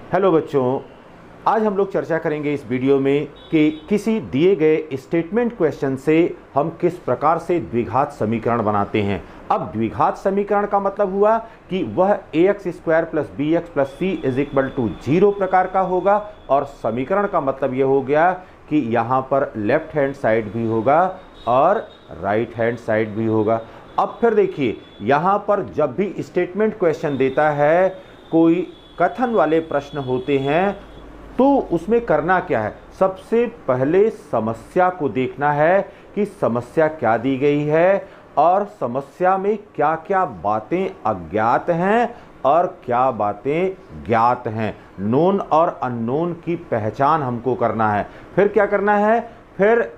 Hello बच्चों, आज हम लोग चर्चा करेंगे इस वीडियो में कि किसी दिए गए स्टेटमेंट क्वेश्चन से हम किस प्रकार से द्विघात समीकरण बनाते हैं। अब द्विघात समीकरण का मतलब हुआ कि वह ax square plus B X plus C is equal to 0 प्रकार का होगा, और समीकरण का मतलब ये हो गया कि यहाँ पर लेफ्ट हैंड साइड भी होगा और राइट हैंड साइड भी होगा। अब फिर देखिए, यहाँ पर जब भी स्टेटमेंट क्वेश्चन देता है, कोई कथन वाले प्रश्न होते हैं, तो उसमें करना क्या है, सबसे पहले समस्या को देखना है कि समस्या क्या दी गई है और समस्या में क्या क्या बातें अज्ञात हैं और क्या बातें ज्ञात हैं। नोन और अननोन की पहचान हमको करना है। फिर क्या करना है, फिर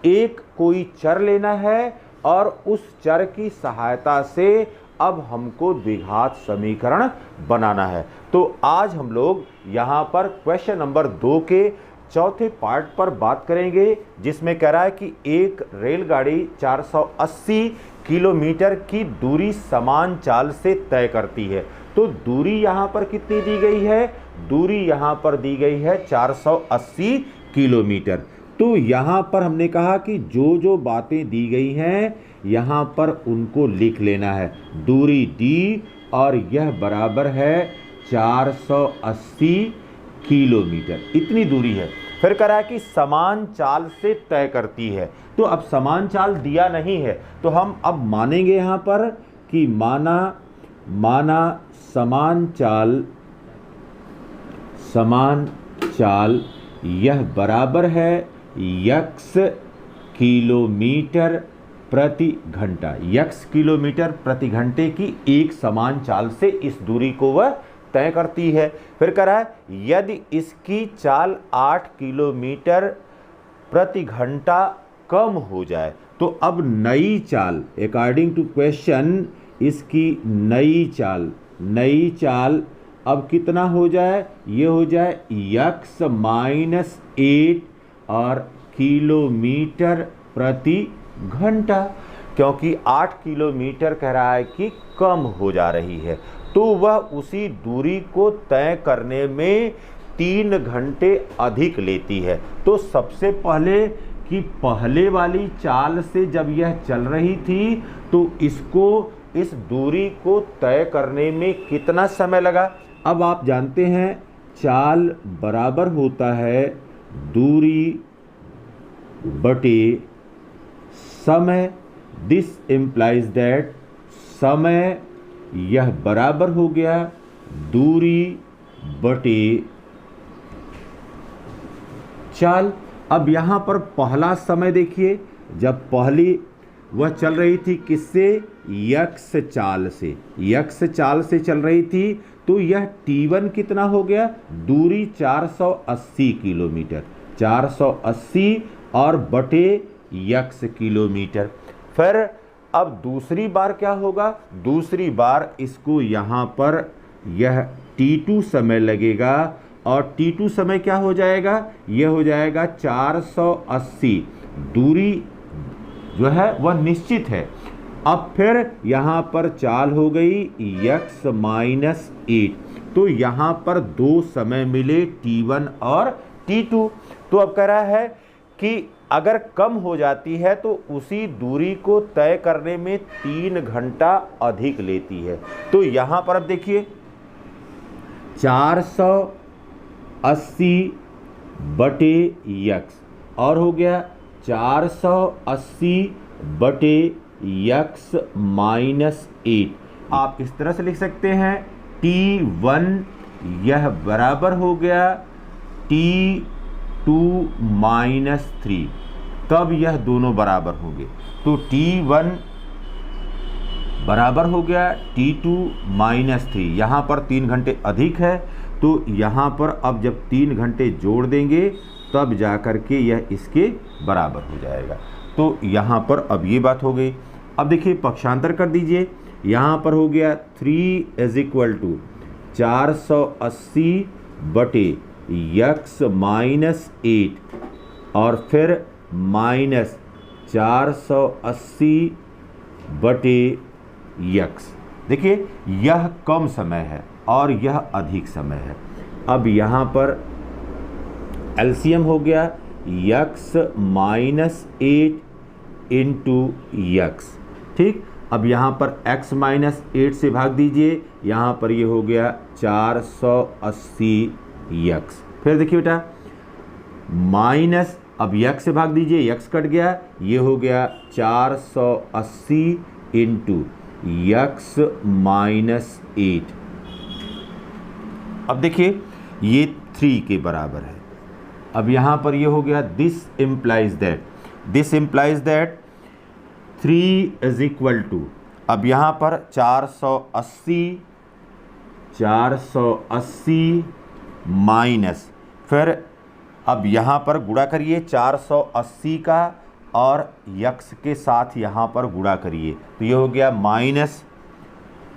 एक कोई चर लेना है और उस चर की सहायता से अब हमको द्विघात समीकरण बनाना है। तो आज हम लोग यहाँ पर क्वेश्चन नंबर 2 के चौथे पार्ट पर बात करेंगे, जिसमें कह रहा है कि एक रेलगाड़ी 480 किलोमीटर की दूरी समान चाल से तय करती है। तो दूरी यहाँ पर कितनी दी गई है, दूरी यहाँ पर दी गई है 480 किलोमीटर। तो यहाँ पर हमने कहा कि जो जो बातें दी गई हैं यहाँ पर उनको लिख लेना है। दूरी d और यह बराबर है 480 किलोमीटर, इतनी दूरी है। फिर कह रहा है कि समान चाल से तय करती है। तो अब समान चाल दिया नहीं है, तो हम अब मानेंगे यहाँ पर कि माना समान चाल यह बराबर है x किलोमीटर प्रति घंटा, x किलोमीटर प्रति घंटे की एक समान चाल से इस दूरी को वह तय करती है। फिर कह रहा है यदि इसकी चाल 8 किलोमीटर प्रति घंटा कम हो जाए, तो अब नई चाल अकॉर्डिंग टू क्वेश्चन इसकी नई चाल अब कितना हो जाए, ये हो जाए x माइनस 8 और किलोमीटर प्रति घंटा, क्योंकि 8 किलोमीटर कह रहा है कि कम हो जा रही है। तो वह उसी दूरी को तय करने में 3 घंटे अधिक लेती है। तो सबसे पहले कि पहले वाली चाल से जब यह चल रही थी, तो इसको इस दूरी को तय करने में कितना समय लगा। अब आप जानते हैं चाल बराबर होता है दूरी बटे समय। दिस इम्प्लाइज दैट समय यह बराबर हो गया दूरी बटे चाल। अब यहाँ पर पहला समय देखिए, जब पहली वह चल रही थी किससे, x चाल से चल रही थी, तो यह t1 कितना हो गया, दूरी 480 किलोमीटर, 480 और बटे x किलोमीटर। फिर अब दूसरी बार क्या होगा, दूसरी बार इसको यहाँ पर यह t2 समय लगेगा, और t2 समय क्या हो जाएगा, यह हो जाएगा 480, दूरी जो है वह निश्चित है। अब फिर यहाँ पर चाल हो गई x माइनस 8, तो यहाँ पर 2 समय मिले t1 और t2। तो अब कह रहा है कि अगर कम हो जाती है तो उसी दूरी को तय करने में 3 घंटा अधिक लेती है। तो यहाँ पर अब देखिए 480 बटे x और हो गया 480 बटे x माइनस 8। आप इस तरह से लिख सकते हैं t1 यह बराबर हो गया t2 माइनस 3, तब यह दोनों बराबर होंगे। तो t1 बराबर हो गया t2 माइनस 3, यहाँ पर 3 घंटे अधिक है, तो यहाँ पर अब जब 3 घंटे जोड़ देंगे तब जा कर के यह इसके बराबर हो जाएगा। तो यहाँ पर अब ये बात हो गई। अब देखिए पक्षांतर कर दीजिए, यहाँ पर हो गया 3 इज इक्वल टू 480 बटे x माइनस 8 और फिर माइनस 480 बटे x। देखिए यह कम समय है और यह अधिक समय है। अब यहाँ पर एलसीएम हो गया x माइनस 8 इंटू यक्स। ठीक, अब यहाँ पर x माइनस 8 से भाग दीजिए, यहाँ पर ये हो गया 480 यक्स। फिर देखिए बेटा माइनस, अब यक्स से भाग दीजिए, यक्स कट गया, ये हो गया 480 इंटू यक्स माइनस 8। अब देखिए ये 3 के बराबर है। अब यहाँ पर ये हो गया this implies that 3 is equal to, अब यहाँ पर 480 माइनस, फिर अब यहाँ पर गुणा करिए 480 का और यक्स के साथ यहाँ पर गुणा करिए, तो ये हो गया माइनस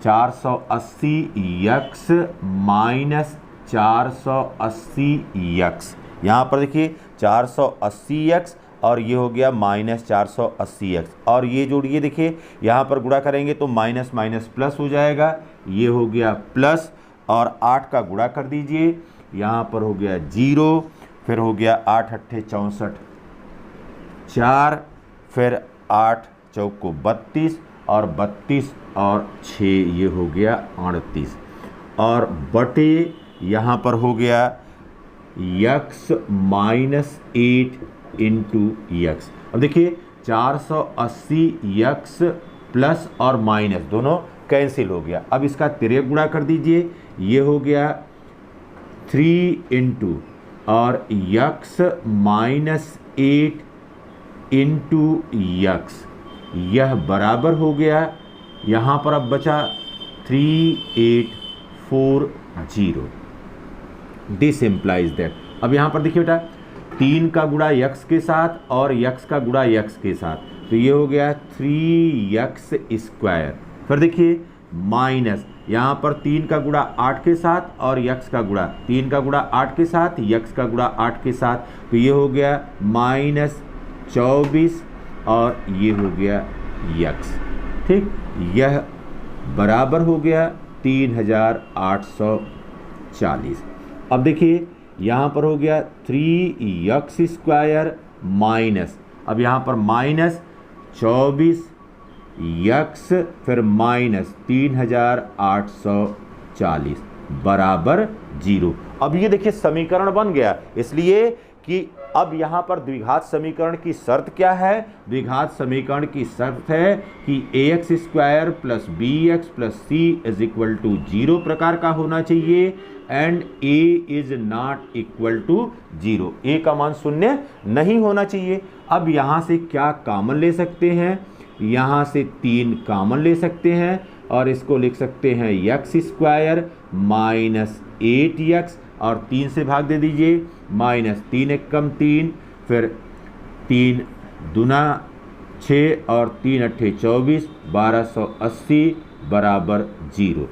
480 यक्स माइनस 480 यक्स। यहाँ पर देखिए 480 यक्स और ये हो गया माइनस 480 यक्स, और ये जोड़िए, देखिए यहाँ पर गुणा करेंगे तो माइनस माइनस प्लस हो जाएगा, ये हो गया प्लस, और 8 का गुणा कर दीजिए, यहाँ पर हो गया 0, फिर हो गया 8 अट्ठे 64 4, फिर 8 चौको 32 और 32 और 6 ये हो गया 38, और बटे यहाँ पर हो गया यक्स माइनस 8 इंटू यक्स। अब देखिए 480 यक्स प्लस और माइनस दोनों कैंसिल हो गया, अब इसका तिर्यक गुणा कर दीजिए, ये हो गया 3 इंटू और यक्स माइनस 8 इंटू यक्स, यह बराबर हो गया, यहाँ पर अब बचा 3840। दिस इम्प्लाइज दैट, अब यहाँ पर देखिए बेटा 3 का गुणा यक्स के साथ और यक्स का गुणा यक्स के साथ, तो ये हो गया 3x स्क्वायर। फिर देखिए माइनस, यहाँ पर 3 का गुणा 8 के साथ और यक्स का गुणा, 3 का गुणा 8 के साथ यक्स का गुणा 8 के साथ, तो ये हो गया माइनस 24 और ये हो गया यक्स। ठीक, यह बराबर हो गया 3840। अब देखिए यहाँ पर हो गया 3x स्क्वायर माइनस, अब यहाँ पर माइनस 24 यक्स फिर माइनस 3840 बराबर 0। अब ये देखिए समीकरण बन गया, इसलिए कि अब यहाँ पर द्विघात समीकरण की शर्त क्या है? द्विघात समीकरण की शर्त है कि ax square plus bx plus c is equal to 0 प्रकार का होना चाहिए and a is not equal to 0, a का मान शून्य नहीं होना चाहिए। अब यहाँ से क्या कॉमन ले सकते हैं? यहाँ से 3 कॉमन ले सकते हैं और इसको लिख सकते हैं x स्क्वायर माइनस 8x और 3 से भाग दे दीजिए, माइनस 3 एकम 3, फिर 3 दूना 6 और 3 अट्ठे 24, 1280 बराबर 0।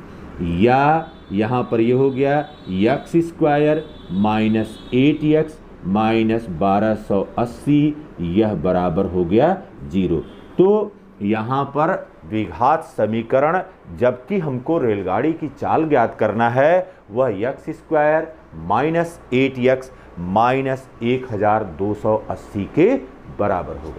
या यहाँ पर ये हो गया x square minus 8x minus 1280, यह बराबर हो गया 0। तो यहाँ पर द्विघात समीकरण, जबकि हमको रेलगाड़ी की चाल ज्ञात करना है, वह x square minus 8x minus 1280 के बराबर होगा।